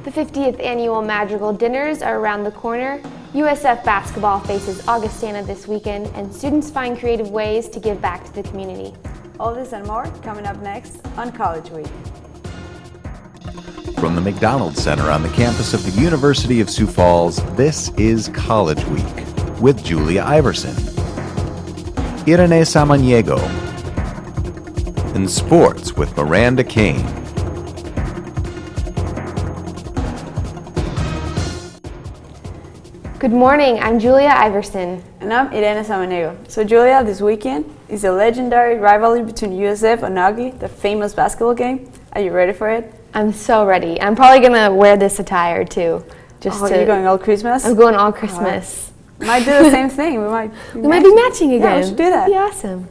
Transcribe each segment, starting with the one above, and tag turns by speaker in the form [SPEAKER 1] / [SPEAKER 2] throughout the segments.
[SPEAKER 1] The 50th annual Madrigal Dinners are around the corner. USF basketball faces Augustana this weekend, and students find creative ways to give back to the community.
[SPEAKER 2] All this and more coming up next on College Week.
[SPEAKER 3] From the McDonald Center on the campus of the University of Sioux Falls, this is College Week with Julia Iverson, Irene Samaniego, and Sports with Miranda Kane.
[SPEAKER 1] Good morning, I'm Julia Iverson.
[SPEAKER 2] And I'm Irene Samaniego. So Julia, this weekend is a legendary rivalry between USF and Augie, the famous basketball game. Are you ready for it?
[SPEAKER 1] I'm so ready. I'm probably gonna wear this attire too.
[SPEAKER 2] You're going all Christmas?
[SPEAKER 1] I'm going all Christmas.
[SPEAKER 2] Might do the same thing. We might
[SPEAKER 1] be matching again.
[SPEAKER 2] Yeah, we should do that.
[SPEAKER 1] That'd be awesome.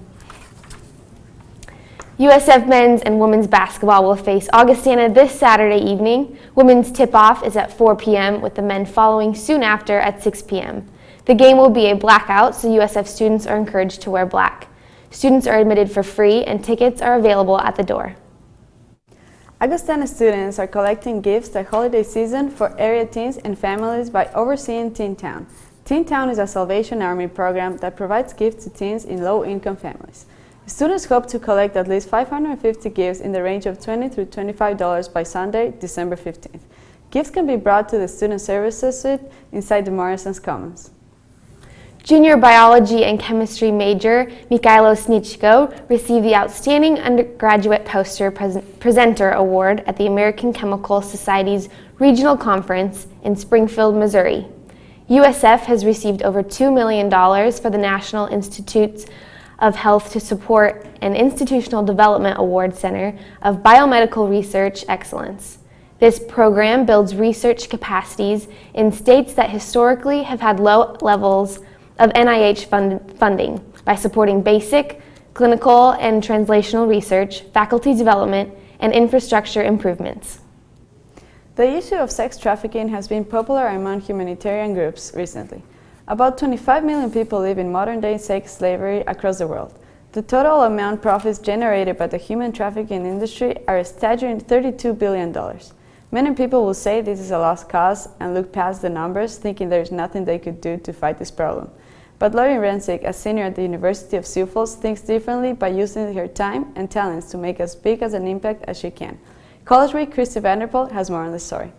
[SPEAKER 1] USF men's and women's basketball will face Augustana this Saturday evening. Women's tip-off is at 4 p.m. with the men following soon after at 6 p.m. The game will be a blackout, so USF students are encouraged to wear black. Students are admitted for free and tickets are available at the door.
[SPEAKER 2] Augustana students are collecting gifts the holiday season for area teens and families by overseeing Teen Town. Teen Town is a Salvation Army program that provides gifts to teens in low-income families. Students hope to collect at least 550 gifts in the range of $20 to $25 by Sunday, December 15th. Gifts can be brought to the Student Services Suite inside the Morrison's Commons.
[SPEAKER 1] Junior biology and chemistry major Mikhailo Snichko received the Outstanding Undergraduate Poster Presenter Award at the American Chemical Society's Regional Conference in Springfield, Missouri. USF has received over $2 million for the National Institutes of Health to support an Institutional Development Award Center of Biomedical Research Excellence. This program builds research capacities in states that historically have had low levels of NIH funding by supporting basic, clinical, and translational research, faculty development, and infrastructure improvements.
[SPEAKER 2] The issue of sex trafficking has been popular among humanitarian groups recently. About 25 million people live in modern-day sex slavery across the world. The total amount profits generated by the human trafficking industry are a staggering $32 billion. Many people will say this is a lost cause and look past the numbers, thinking there is nothing they could do to fight this problem. But Lori Rensick, a senior at the University of Sioux Falls, thinks differently by using her time and talents to make as big as an impact as she can. College Week, Christy Vanderpool has more on the story.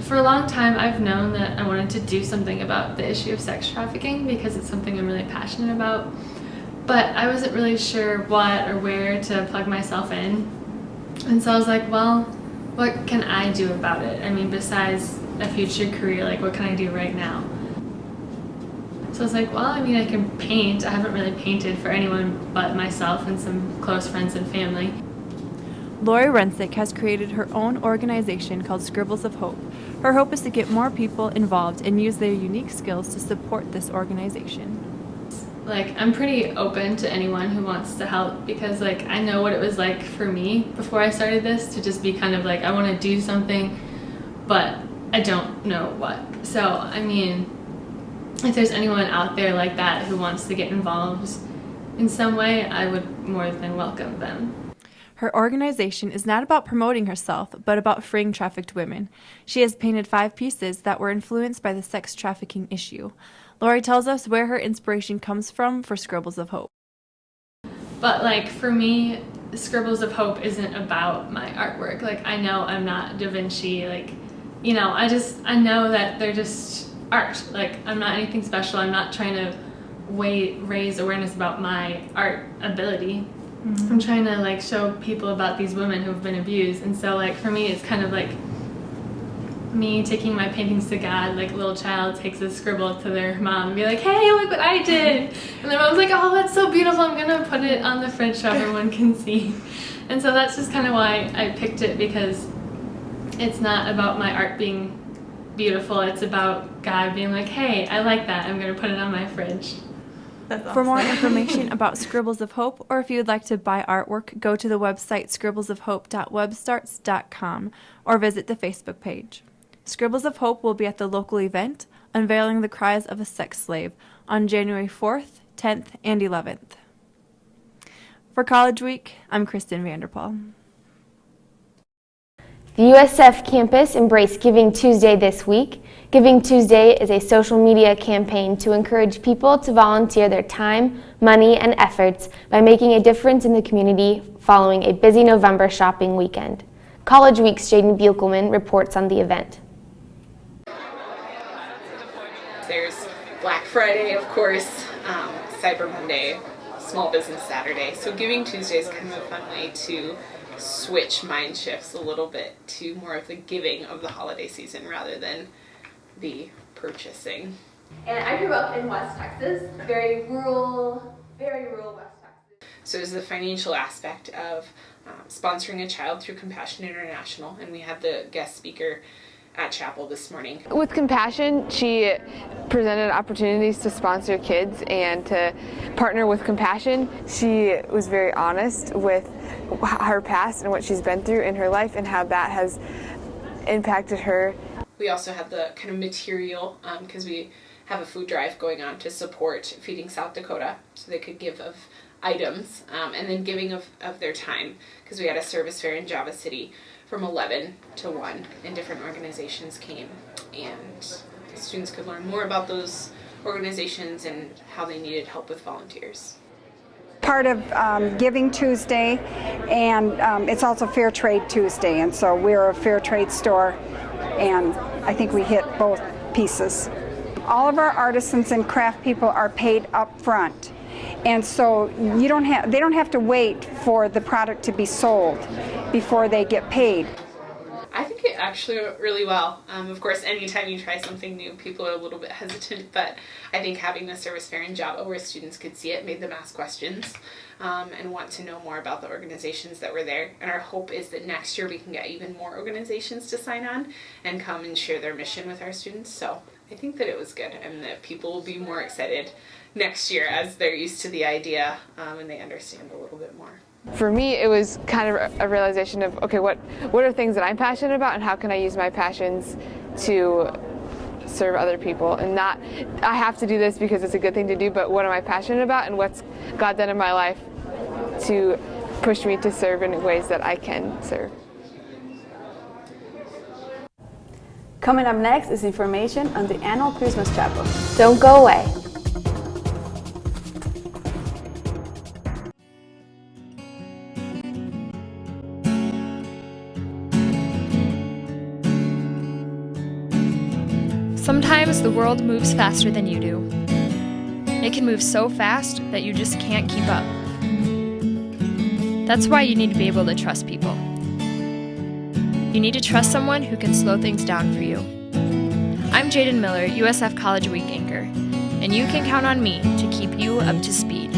[SPEAKER 4] For a long time, I've known that I wanted to do something about the issue of sex trafficking because it's something I'm really passionate about. But I wasn't really sure what or where to plug myself in. And so I was like, well, what can I do about it? I mean, besides a future career, like what can I do right now? So I was like, well, I mean, I can paint. I haven't really painted for anyone but myself and some close friends and family.
[SPEAKER 5] Lori Rensick has created her own organization called Scribbles of Hope. Her hope is to get more people involved and use their unique skills to support this organization.
[SPEAKER 4] Like, I'm pretty open to anyone who wants to help because, like, I know what it was like for me before I started this to just be kind of like, I want to do something, but I don't know what. So, I mean, if there's anyone out there like that who wants to get involved in some way, I would more than welcome them.
[SPEAKER 5] Her organization is not about promoting herself, but about freeing trafficked women. She has painted 5 pieces that were influenced by the sex trafficking issue. Lori tells us where her inspiration comes from for Scribbles of Hope.
[SPEAKER 4] But like for me, Scribbles of Hope isn't about my artwork. Like I know I'm not Da Vinci, like, you know, I know that they're just art. Like I'm not anything special. I'm not trying to raise awareness about my art ability. Mm-hmm. I'm trying to like show people about these women who've been abused. And so like for me, it's kind of like me taking my paintings to God, like a little child takes a scribble to their mom and be like, hey, look what I did. And their mom's like, oh, that's so beautiful. I'm going to put it on the fridge so everyone can see. And so that's just kind of why I picked it, because it's not about my art being beautiful. It's about God being like, hey, I like that. I'm going to put it on my fridge.
[SPEAKER 5] That's awesome. For more information about Scribbles of Hope, or if you would like to buy artwork, go to the website scribblesofhope.webstarts.com or visit the Facebook page. Scribbles of Hope will be at the local event, Unveiling the Cries of a Sex Slave, on January 4th, 10th, and 11th. For College Week, I'm Kristen Vanderpool.
[SPEAKER 1] The USF campus embraced Giving Tuesday this week. Giving Tuesday is a social media campaign to encourage people to volunteer their time, money, and efforts by making a difference in the community following a busy November shopping weekend. College Week's Jaden Buechelman reports on the event.
[SPEAKER 6] There's Black Friday, of course, Cyber Monday, Small Business Saturday. So Giving Tuesday is kind of a fun way to switch mind shifts a little bit to more of the giving of the holiday season rather than the purchasing.
[SPEAKER 7] And I grew up in West Texas, very rural West Texas.
[SPEAKER 6] So there's the financial aspect of sponsoring a child through Compassion International, and we had the guest speaker at chapel this morning.
[SPEAKER 8] With Compassion, she presented opportunities to sponsor kids and to partner with Compassion. She was very honest with her past and what she's been through in her life and how that has impacted her.
[SPEAKER 6] We also had the kind of material, because we have a food drive going on to support Feeding South Dakota, so they could give of items, and then giving of their time, because we had a service fair in Java City from 11 to 1, and different organizations came, and students could learn more about those organizations and how they needed help with volunteers.
[SPEAKER 9] Part of Giving Tuesday, and it's also Fair Trade Tuesday, and so we're a fair trade store, and I think we hit both pieces. All of our artisans and craft people are paid up front, and so they don't have to wait for the product to be sold before they get paid.
[SPEAKER 6] I think it actually went really well. Of course, anytime you try something new, people are a little bit hesitant, but I think having the service fair in Java where students could see it made them ask questions and want to know more about the organizations that were there. And our hope is that next year we can get even more organizations to sign on and come and share their mission with our students. So I think that it was good, and that people will be more excited next year as they're used to the idea and they understand a little bit more.
[SPEAKER 8] For me, it was kind of a realization of, okay, what are things that I'm passionate about, and how can I use my passions to serve other people? And not, I have to do this because it's a good thing to do, but what am I passionate about, and what's God done in my life to push me to serve in ways that I can serve.
[SPEAKER 2] Coming up next is information on the annual Christmas Chapel.
[SPEAKER 1] Don't go away.
[SPEAKER 10] Sometimes the world moves faster than you do. It can move so fast that you just can't keep up. That's why you need to be able to trust people. You need to trust someone who can slow things down for you. I'm Jaden Miller, USF College Week anchor, and you can count on me to keep you up to speed.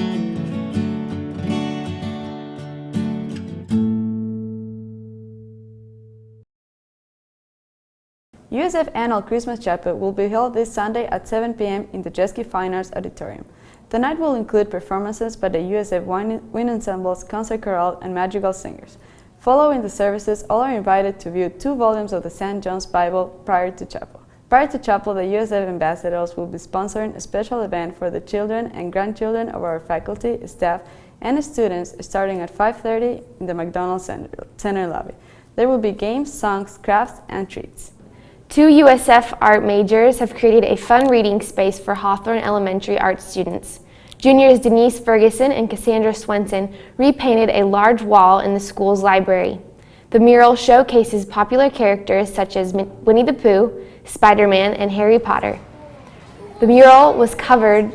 [SPEAKER 2] USF Annual Christmas Chapel will be held this Sunday at 7 p.m. in the Jeske Fine Arts Auditorium. The night will include performances by the USF Wind Ensembles, Concert Chorale, and Madrigal Singers. Following the services, all are invited to view 2 volumes of the St. John's Bible prior to chapel. Prior to chapel, the USF ambassadors will be sponsoring a special event for the children and grandchildren of our faculty, staff, and students starting at 5:30 in the McDonald's Center lobby. There will be games, songs, crafts, and treats.
[SPEAKER 1] 2 USF art majors have created a fun reading space for Hawthorne Elementary art students. Juniors Denise Ferguson and Cassandra Swenson repainted a large wall in the school's library. The mural showcases popular characters such as Winnie the Pooh, Spider-Man, and Harry Potter. The mural was covered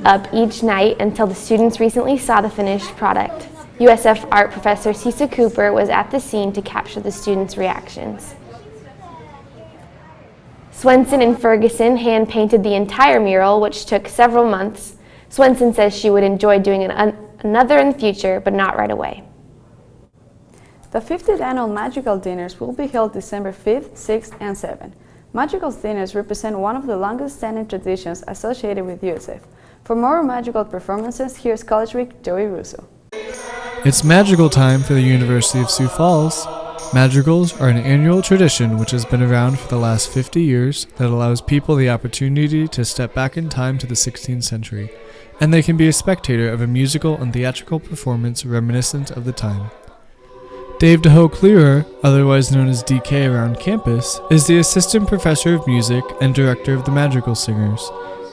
[SPEAKER 1] up each night until the students recently saw the finished product. USF art professor Cisa Cooper was at the scene to capture the students' reactions. Swenson and Ferguson hand-painted the entire mural, which took several months. Swenson says she would enjoy doing another in the future, but not right away.
[SPEAKER 2] The 50th Annual Magical Dinners will be held December 5th, 6th, and 7th. Magical Dinners represent one of the longest-standing traditions associated with USF. For more magical performances, here's College Week Joey Russo.
[SPEAKER 11] It's magical time for the University of Sioux Falls. Madrigals are an annual tradition which has been around for the last 50 years that allows people the opportunity to step back in time to the 16th century, and they can be a spectator of a musical and theatrical performance reminiscent of the time. Dave DeHoe-Clearer, otherwise known as DK around campus, is the assistant professor of music and director of the Madrigal Singers.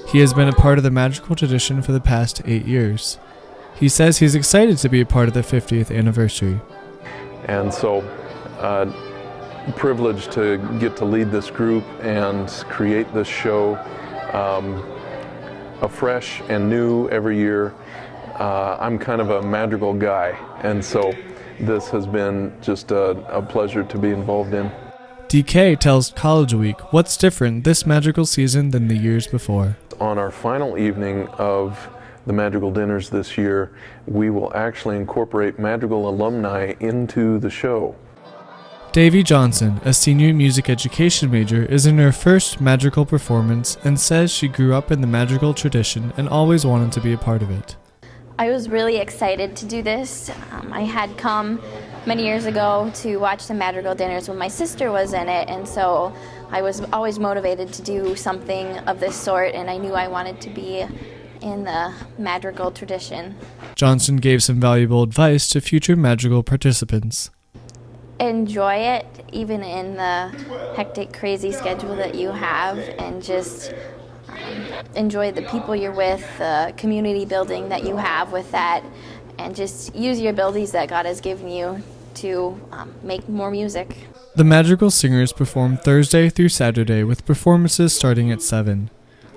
[SPEAKER 11] He has been a part of the magical tradition for the past 8 years. He says he's excited to be a part of the 50th anniversary.
[SPEAKER 12] And so, privileged to get to lead this group and create this show afresh and new every year. I'm kind of a madrigal guy, and so this has been just a pleasure to be involved in.
[SPEAKER 11] DK tells College Week what's different this magical season than the years before.
[SPEAKER 12] On our final evening of the Madrigal Dinners this year, we will actually incorporate Madrigal alumni into the show.
[SPEAKER 11] Davy Johnson, a senior music education major, is in her first Madrigal performance and says she grew up in the Madrigal tradition and always wanted to be a part of it.
[SPEAKER 13] I was really excited to do this. I had come many years ago to watch the Madrigal Dinners when my sister was in it, and so I was always motivated to do something of this sort, and I knew I wanted to be in the Madrigal tradition.
[SPEAKER 11] Johnson gave some valuable advice to future Madrigal participants.
[SPEAKER 13] Enjoy it, even in the hectic, crazy schedule that you have, and just enjoy the people you're with, the community building that you have with that, and just use your abilities that God has given you to make more music.
[SPEAKER 11] The Madrigal Singers perform Thursday through Saturday with performances starting at 7.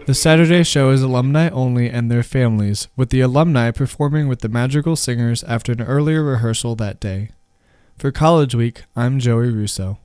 [SPEAKER 11] The Saturday show is alumni only and their families, with the alumni performing with the Madrigal Singers after an earlier rehearsal that day. For College Week, I'm Joey Russo.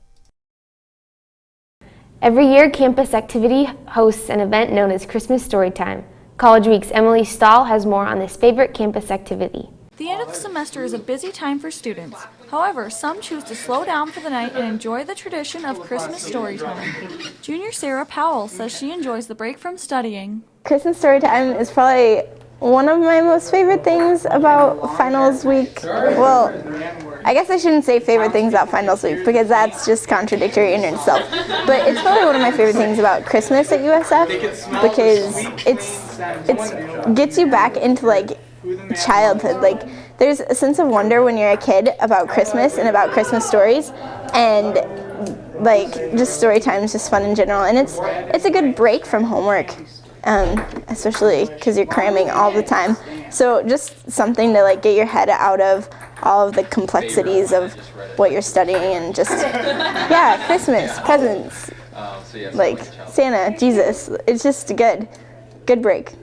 [SPEAKER 1] Every year, Campus Activity hosts an event known as Christmas Storytime. College Week's Emily Stahl has more on this favorite campus activity.
[SPEAKER 14] The end of the semester is a busy time for students. However, some choose to slow down for the night and enjoy the tradition of Christmas Storytime. Junior Sarah Powell says she enjoys the break from studying.
[SPEAKER 15] Christmas Storytime is probably one of my most favorite things about finals week. Well, I guess I shouldn't say favorite things about finals week because that's just contradictory in itself. But it's probably one of my favorite things about Christmas at USF because it's gets you back into like childhood. Like there's a sense of wonder when you're a kid about Christmas and about Christmas stories, and like just story time is just fun in general, and it's a good break from homework. Especially because you're cramming all the time. So just something to like get your head out of all of the complexities of what you're studying and just, yeah, Christmas, presents, like Santa, Jesus. It's just a good break.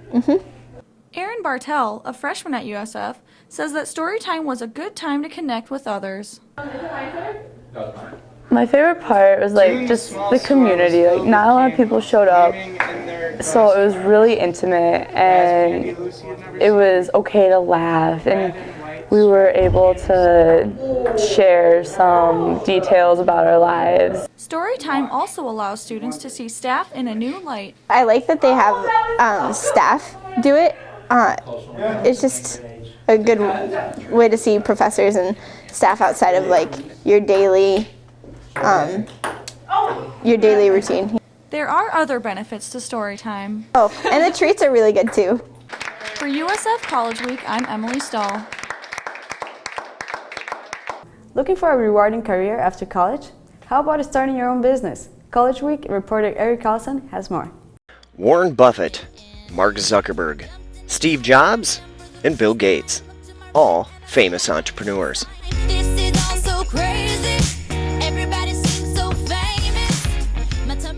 [SPEAKER 14] Erin Bartell, a freshman at USF, says that Storytime was a good time to connect with others.
[SPEAKER 2] My favorite part was like just the community. Like not a lot of people showed up, so it was really intimate and it was okay to laugh, and we were able to share some details about our lives.
[SPEAKER 14] Storytime also allows students to see staff in a new light.
[SPEAKER 15] I like that they have staff do it. It's just a good way to see professors and staff outside of like your daily routine.
[SPEAKER 14] There are other benefits to Storytime.
[SPEAKER 15] Oh, and the treats are really good too.
[SPEAKER 14] For USF College Week, I'm Emily Stahl.
[SPEAKER 2] Looking for a rewarding career after college? How about starting your own business? College Week reporter Eric Carlson has more.
[SPEAKER 16] Warren Buffett, Mark Zuckerberg, Steve Jobs, and Bill Gates, all famous entrepreneurs.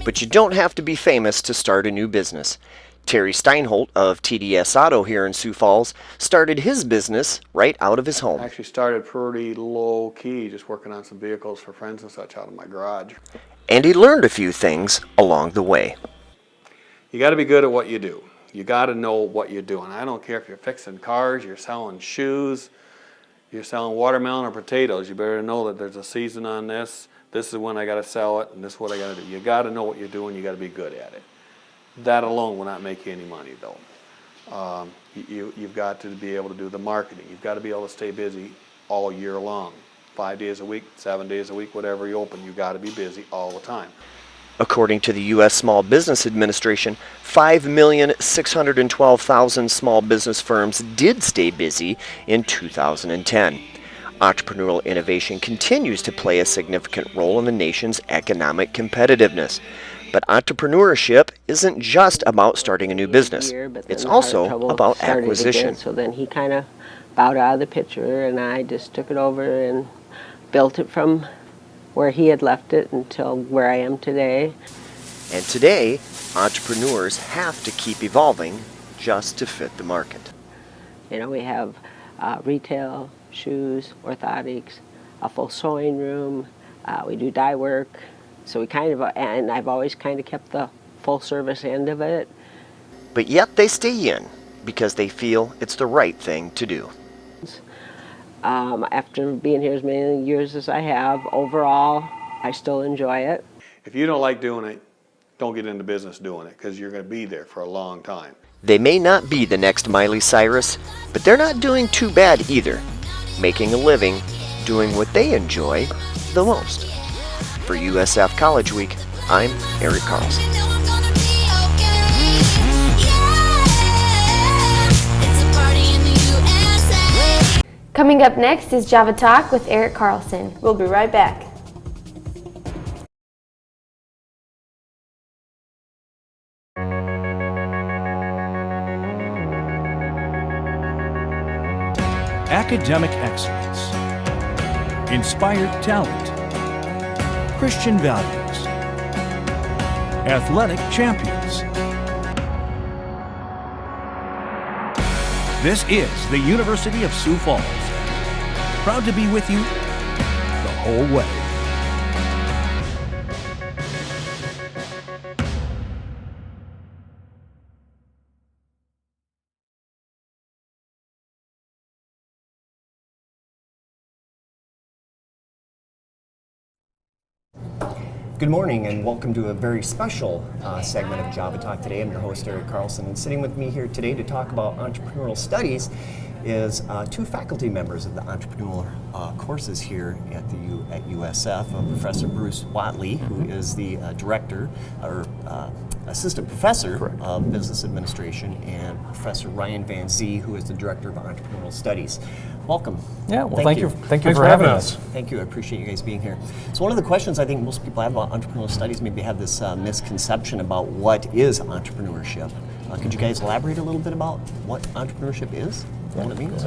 [SPEAKER 16] But you don't have to be famous to start a new business. Terry Steinholt of TDS Auto here in Sioux Falls started his business right out of his home.
[SPEAKER 17] I actually started pretty low key, just working on some vehicles for friends and such out of my garage.
[SPEAKER 16] And he learned a few things along the way.
[SPEAKER 17] You got to be good at what you do. You got to know what you're doing. I don't care if you're fixing cars, you're selling shoes, you're selling watermelon or potatoes. You better know that there's a season on this. This is when I got to sell it, and this is what I got to do. You got to know what you're doing. You got to be good at it. That alone will not make you any money, though. You've got to be able to do the marketing. You've got to be able to stay busy all year long. 5 days a week, 7 days a week, whatever you open, you've got to be busy all the time.
[SPEAKER 16] According to the U.S. Small Business Administration, 5,612,000 small business firms did stay busy in 2010. Entrepreneurial innovation continues to play a significant role in the nation's economic competitiveness. But entrepreneurship isn't just about starting a new business. It's also about acquisition.
[SPEAKER 18] So then he kind of bowed out of the picture, and I just took it over and built it from where he had left it until where I am today.
[SPEAKER 16] And today, entrepreneurs have to keep evolving just to fit the market.
[SPEAKER 18] You know, we have retail, shoes, orthotics, a full sewing room, we do dye work. So we kind of, and I've always kind of kept the full service end of it.
[SPEAKER 16] But yet they stay in because they feel it's the right thing to do.
[SPEAKER 18] After being here as many years as I have, overall, I still enjoy it.
[SPEAKER 17] If you don't like doing it, don't get into business doing it, because you're going to be there for a long time.
[SPEAKER 16] They may not be the next Miley Cyrus, but they're not doing too bad either, making a living doing what they enjoy the most. For USF College Week, I'm Eric Carlson.
[SPEAKER 1] Coming up next is Java Talk with Eric Carlson.
[SPEAKER 2] We'll be right back.
[SPEAKER 19] Academic excellence, inspired talent, Christian values, athletic champions. This is the University of Sioux Falls. Proud to be with you the whole way.
[SPEAKER 20] Good morning and welcome to a very special segment of Java Talk today. I'm your host, Eric Carlson, and sitting with me here today to talk about entrepreneurial studies is two faculty members of the entrepreneurial courses here at USF, Professor Bruce Watley, who is the director or assistant professor of business administration, and Professor Ryan Van Zee, who is the director of entrepreneurial studies. Welcome.
[SPEAKER 21] Yeah, well, thank you for having us.
[SPEAKER 20] Thank you. I appreciate you guys being here. So one of the questions I think most people have about entrepreneurial studies, maybe have this misconception about what is entrepreneurship. Could you guys elaborate a little bit about what entrepreneurship is, what it means?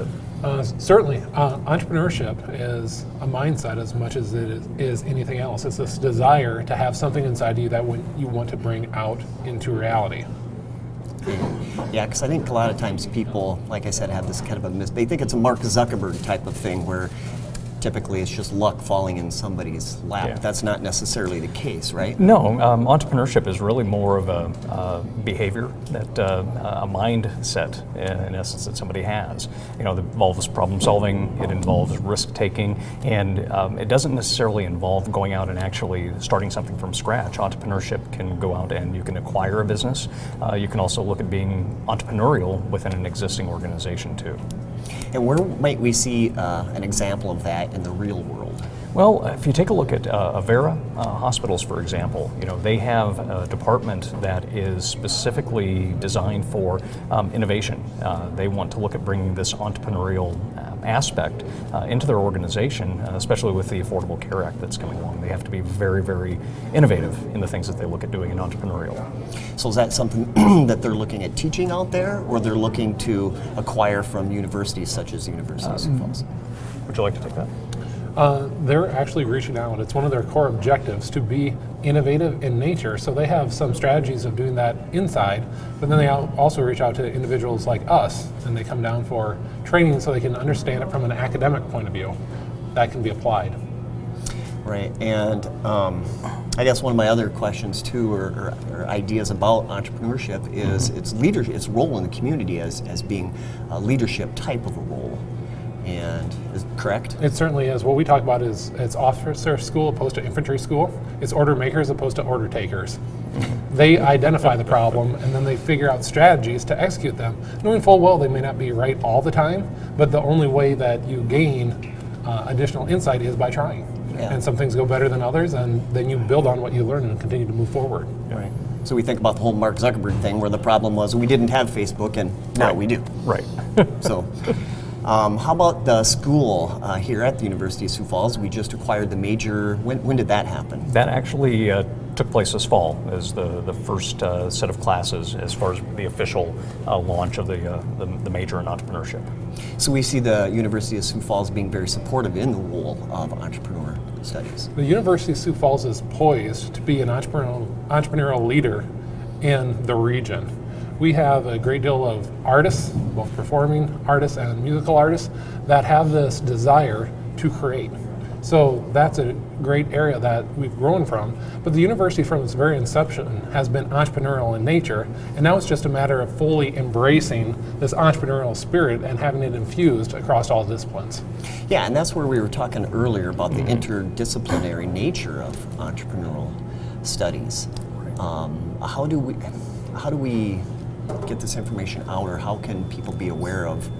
[SPEAKER 22] Certainly. Entrepreneurship is a mindset as much as it is anything else. It's this desire to have something inside you that you want to bring out into reality.
[SPEAKER 20] Yeah, because I think a lot of times people, like I said, have this kind of they think it's a Mark Zuckerberg type of thing where typically it's just luck falling in somebody's lap.
[SPEAKER 21] Yeah.
[SPEAKER 20] That's not necessarily the case, right?
[SPEAKER 21] No, entrepreneurship is really more of a behavior, that a mindset, in essence, that somebody has. You know, that involves problem solving, it involves risk taking, and it doesn't necessarily involve going out and actually starting something from scratch. Entrepreneurship can go out and you can acquire a business. You can also look at being entrepreneurial within an existing organization too.
[SPEAKER 20] And where might we see an example of that in the real world?
[SPEAKER 21] Well, if you take a look at Avera hospitals, for example, you know, they have a department that is specifically designed for innovation. They want to look at bringing this entrepreneurial aspect into their organization, especially with the Affordable Care Act that's coming along. They have to be very, very innovative in the things that they look at doing in entrepreneurial.
[SPEAKER 20] So is that something that they're looking at teaching out there, or they're looking to acquire from universities such as the University of Sioux Falls?
[SPEAKER 21] Would you like to take that?
[SPEAKER 22] They're actually reaching out. It's one of their core objectives to be innovative in nature. So they have some strategies of doing that inside, but then they also reach out to individuals like us, and they come down for training so they can understand it from an academic point of view that can be applied.
[SPEAKER 20] Right, and I guess one of my other questions too, or ideas about entrepreneurship is its leadership, its role in the community as being a leadership type of a role. And is it correct?
[SPEAKER 22] It certainly is. What we talk about is it's officer school opposed to infantry school. It's order makers opposed to order takers. They identify the problem and then they figure out strategies to execute them, knowing full well they may not be right all the time, but the only way that you gain additional insight is by trying. Yeah. And some things go better than others, and then you build on what you learn and continue to move forward.
[SPEAKER 20] Right. So we think about the whole Mark Zuckerberg thing where the problem was we didn't have Facebook and now we do.
[SPEAKER 21] Right.
[SPEAKER 20] So How about the school here at the University of Sioux Falls? We just acquired the major. When did that happen?
[SPEAKER 21] That actually took place this fall as the first set of classes as far as the official launch of the major in entrepreneurship.
[SPEAKER 20] So we see the University of Sioux Falls being very supportive in the role of entrepreneur studies.
[SPEAKER 22] The University of Sioux Falls is poised to be an entrepreneurial leader in the region. We have a great deal of artists, both performing artists and musical artists, that have this desire to create. So that's a great area that we've grown from. But the university from its very inception has been entrepreneurial in nature, and now it's just a matter of fully embracing this entrepreneurial spirit and having it infused across all disciplines.
[SPEAKER 20] Yeah, and that's where we were talking earlier about the interdisciplinary nature of entrepreneurial studies. How do we get this information out, or how can people be aware of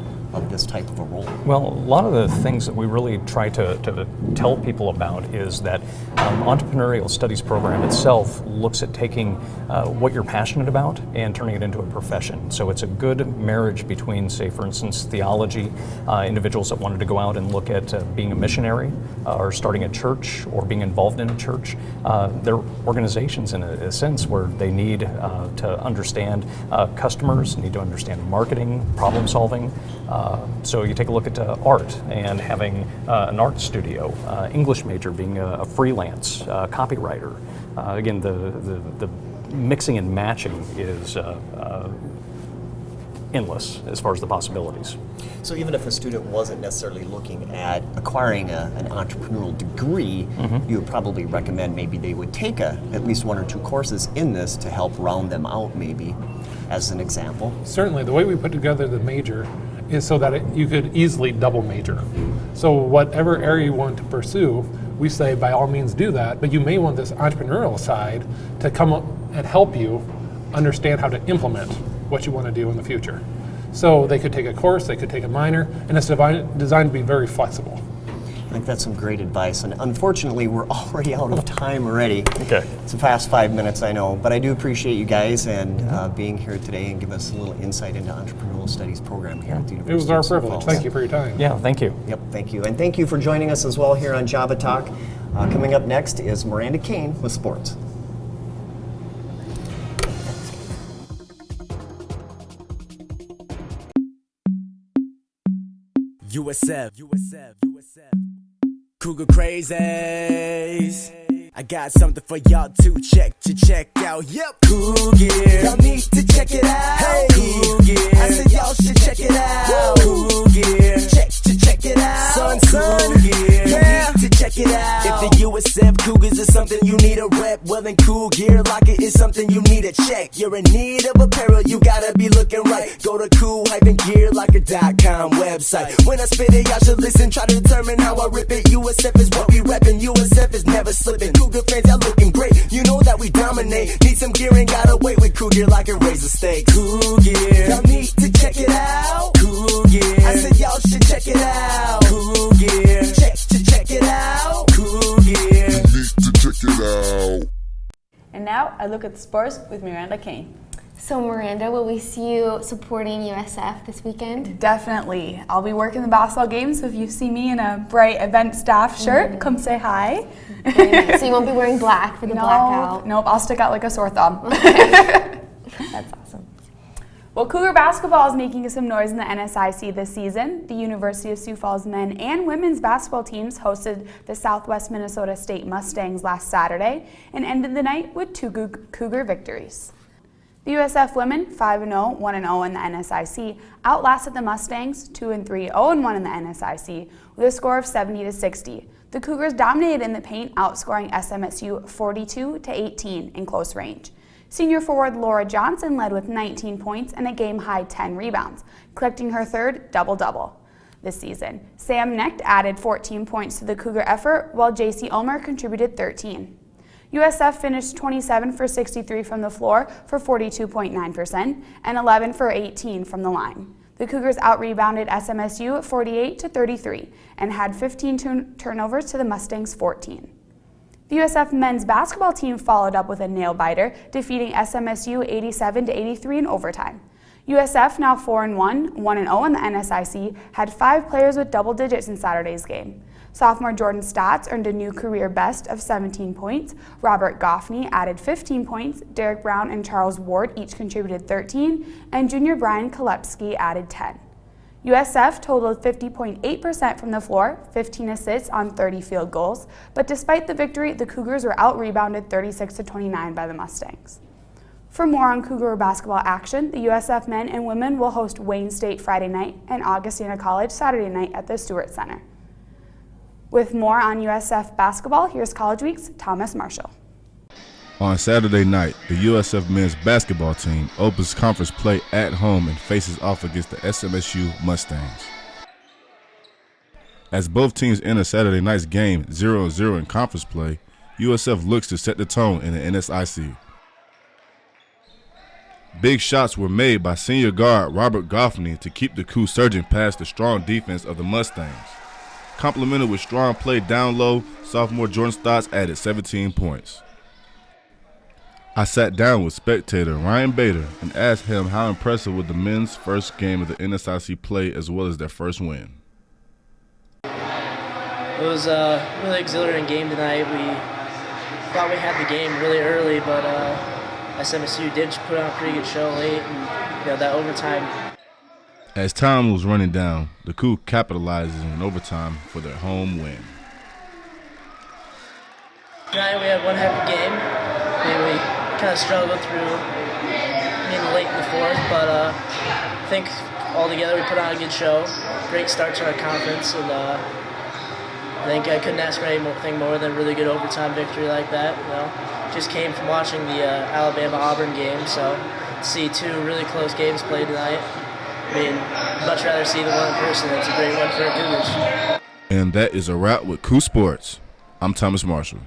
[SPEAKER 20] this type of a role?
[SPEAKER 21] Well, a lot of the things that we really try to tell people about is that entrepreneurial studies program itself looks at taking what you're passionate about and turning it into a profession. So it's a good marriage between, say, for instance, theology, individuals that wanted to go out and look at being a missionary or starting a church or being involved in a church. They're organizations in a sense where they need to understand customers, need to understand marketing, problem solving. So you take a look at art and having an art studio, English major being a freelance copywriter. Again, the mixing and matching is endless as far as the possibilities.
[SPEAKER 20] So even if a student wasn't necessarily looking at acquiring an entrepreneurial degree, you would probably recommend maybe they would take at least one or two courses in this to help round them out, maybe, as an example.
[SPEAKER 22] Certainly, the way we put together the major is so that you could easily double major. So whatever area you want to pursue, we say by all means do that, but you may want this entrepreneurial side to come up and help you understand how to implement what you want to do in the future. So they could take a course, they could take a minor, and it's designed to be very flexible.
[SPEAKER 20] I think that's some great advice, and unfortunately we're already out of time already.
[SPEAKER 21] Okay.
[SPEAKER 20] It's a fast 5 minutes, I know, but I do appreciate you guys and being here today and give us a little insight into entrepreneurial studies program here at the University
[SPEAKER 22] It was our
[SPEAKER 20] of Sioux
[SPEAKER 22] privilege.
[SPEAKER 20] Falls.
[SPEAKER 22] Thank you for your time.
[SPEAKER 21] Yeah, thank you.
[SPEAKER 20] Yep, thank you. And thank you for joining us as well here on Java Talk. Coming up next is Miranda Kane with sports.
[SPEAKER 3] USF, Cougar crazies. I got something for y'all to check out. Yep, Cougar. Y'all need to check it out. Hey, Cougar. I said y'all should check it out. Cougar. Check it out. Son. Yeah. You need to check it out. If the USF Cougars is something you need a rep, well then Cool Gear Locker is something you need to check. You're in need of apparel, you gotta be looking right. Go to cool-gearlocker.com website. When I spit it, y'all should listen. Try to determine how I rip it. USF is what we reppin'. USF is never slipping. Cougar fans, y'all looking great. You know that we dominate. Need some gear and gotta wait with Cool Gear Locker. Raise the stakes. Cool Gear. Y'all need to check it out. Cool Gear. I said y'all should check it out. Cool Gear. Check it out. Cool Gear. You need to check it out.
[SPEAKER 2] And now I look at sports with Miranda Kane.
[SPEAKER 1] So Miranda, will we see you supporting USF this weekend?
[SPEAKER 4] Definitely. I'll be working the basketball game, so if you see me in a bright event staff shirt, come say hi.
[SPEAKER 1] Very nice. So you won't be wearing black for the blackout?
[SPEAKER 4] Nope, I'll stick out like a sore thumb.
[SPEAKER 1] That's awesome.
[SPEAKER 4] Well, Cougar basketball is making some noise in the NSIC this season. The University of Sioux Falls men and women's basketball teams hosted the Southwest Minnesota State Mustangs last Saturday and ended the night with 2 Cougar victories. The USF women, 5-0, 1-0 in the NSIC, outlasted the Mustangs, 2-3, 0-1 in the NSIC, with a score of 70-60. The Cougars dominated in the paint, outscoring SMSU 42-18 in close range. Senior forward Laura Johnson led with 19 points and a game-high 10 rebounds, collecting her third double-double this season. Sam Necht added 14 points to the Cougar effort, while JC Ulmer contributed 13. USF finished 27 for 63 from the floor for 42.9% and 11 for 18 from the line. The Cougars out-rebounded SMSU 48-33 and had 15 turnovers to the Mustangs' 14. The USF men's basketball team followed up with a nail-biter, defeating SMSU 87-83 in overtime. USF, now 4-1, 1-0 in the NSIC, had 5 players with double digits in Saturday's game. Sophomore Jordan Stotts earned a new career best of 17 points. Robert Goffney added 15 points. Derek Brown and Charles Ward each contributed 13, and junior Brian Kolepski added 10. USF totaled 50.8% from the floor, 15 assists on 30 field goals, but despite the victory, the Cougars were out-rebounded 36-29 by the Mustangs. For more on Cougar basketball action, the USF men and women will host Wayne State Friday night and Augustana College Saturday night at the Stewart Center. With more on USF basketball, here's College Week's Thomas Marshall.
[SPEAKER 5] On Saturday night, the USF men's basketball team opens conference play at home and faces off against the SMSU Mustangs. As both teams enter Saturday night's game 0-0 in conference play, USF looks to set the tone in the NSIC. Big shots were made by senior guard Robert Goffney to keep the coup surging past the strong defense of the Mustangs. Complemented with strong play down low, sophomore Jordan Stotts added 17 points. I sat down with spectator Ryan Bader and asked him how impressive was the men's first game of the NSIC play as well as their first win.
[SPEAKER 7] It was a really exhilarating game tonight. We thought we had the game really early, but SMSU did put on a pretty good show late, and that overtime.
[SPEAKER 5] As time was running down, the coup capitalizes in overtime for their home win.
[SPEAKER 7] Tonight we had one heck of a game. We kind of struggled through getting late in the fourth, but I think altogether we put on a good show. Great start to our conference, and I think I couldn't ask for anything more than a really good overtime victory like that. Just came from watching the Alabama-Auburn game, so to see 2 really close games played tonight. Much rather see the one in person. It's a great win for our Cougars.
[SPEAKER 5] And that is a wrap with Coup Sports. I'm Thomas Marshall.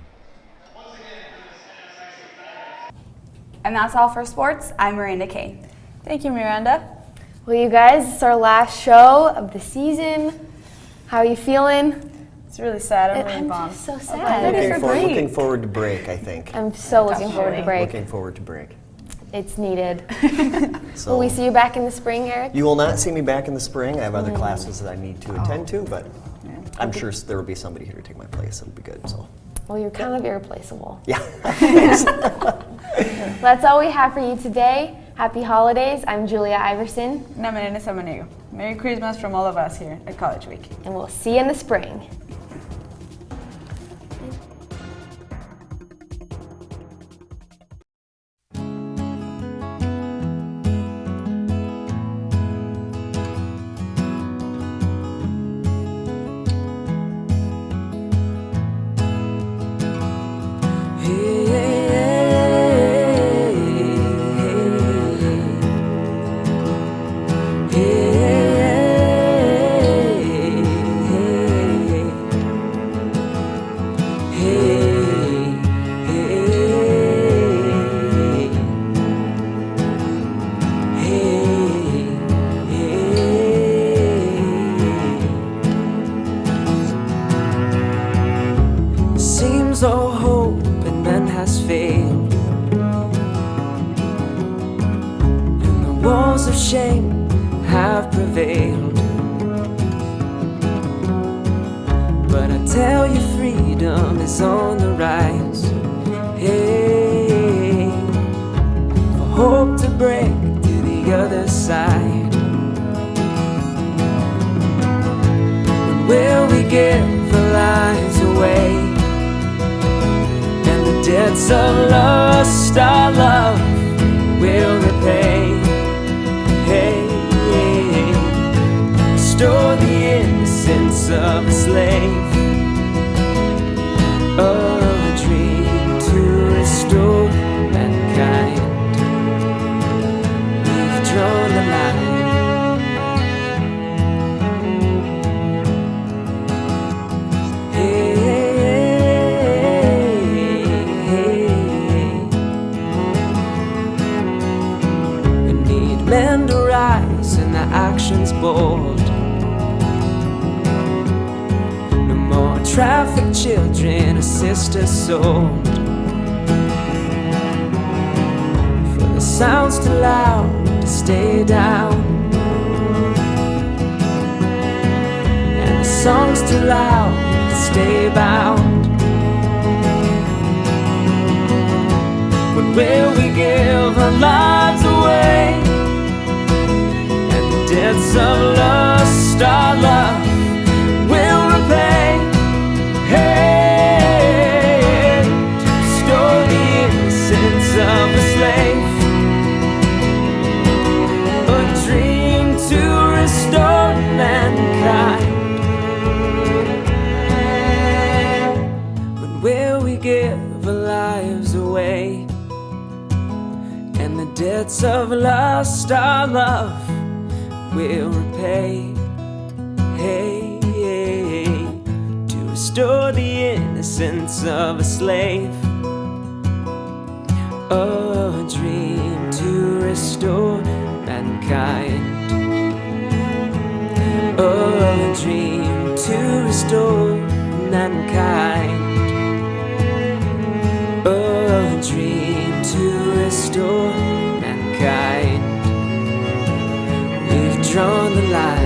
[SPEAKER 4] And that's all for sports. I'm Miranda Kane.
[SPEAKER 2] Thank you, Miranda.
[SPEAKER 1] Well, you guys, it's our last show of the season. How are you feeling?
[SPEAKER 2] It's really sad. I'm really bummed.
[SPEAKER 1] So sad.
[SPEAKER 20] Looking forward to break, I think.
[SPEAKER 1] I'm so looking forward to break.
[SPEAKER 20] Looking forward to break.
[SPEAKER 1] It's needed.
[SPEAKER 20] So,
[SPEAKER 1] will we see you back in the spring, Eric?
[SPEAKER 20] You will not see me back in the spring. I have other classes that I need to attend to, but I'm sure there will be somebody here to take my place. It'll be good. So.
[SPEAKER 1] Well, you're kind of irreplaceable.
[SPEAKER 20] Yeah.
[SPEAKER 1] That's all we have for you today. Happy holidays. I'm Julia Iverson.
[SPEAKER 2] And I'm Elena Samaniego. Merry Christmas from all of us here at College Week.
[SPEAKER 1] And we'll see you in the spring.
[SPEAKER 23] All hope in men has failed, and the walls of shame have prevailed. But I tell you, freedom is on the rise. Hey, for hope to break to the other side. When will we give our lives away? Debts of lust, our love will repay. Hey, restore the innocence of a slave, a dream to restore mankind. We've drawn the line. Men to rise and their actions bold. No more trafficked children or sisters sold. For the sound's too loud to stay down, and the song's too loud to stay bound. When will we give our lives away, and the debts of lust our love will repay? Hey, to restore the innocence of a slave, a dream to restore mankind. When will we give our lives away, and the debts of lust our love will repay? Hey, to restore the innocence of a slave, a dream to restore mankind, a dream to restore mankind, a dream to restore mankind. We've drawn the line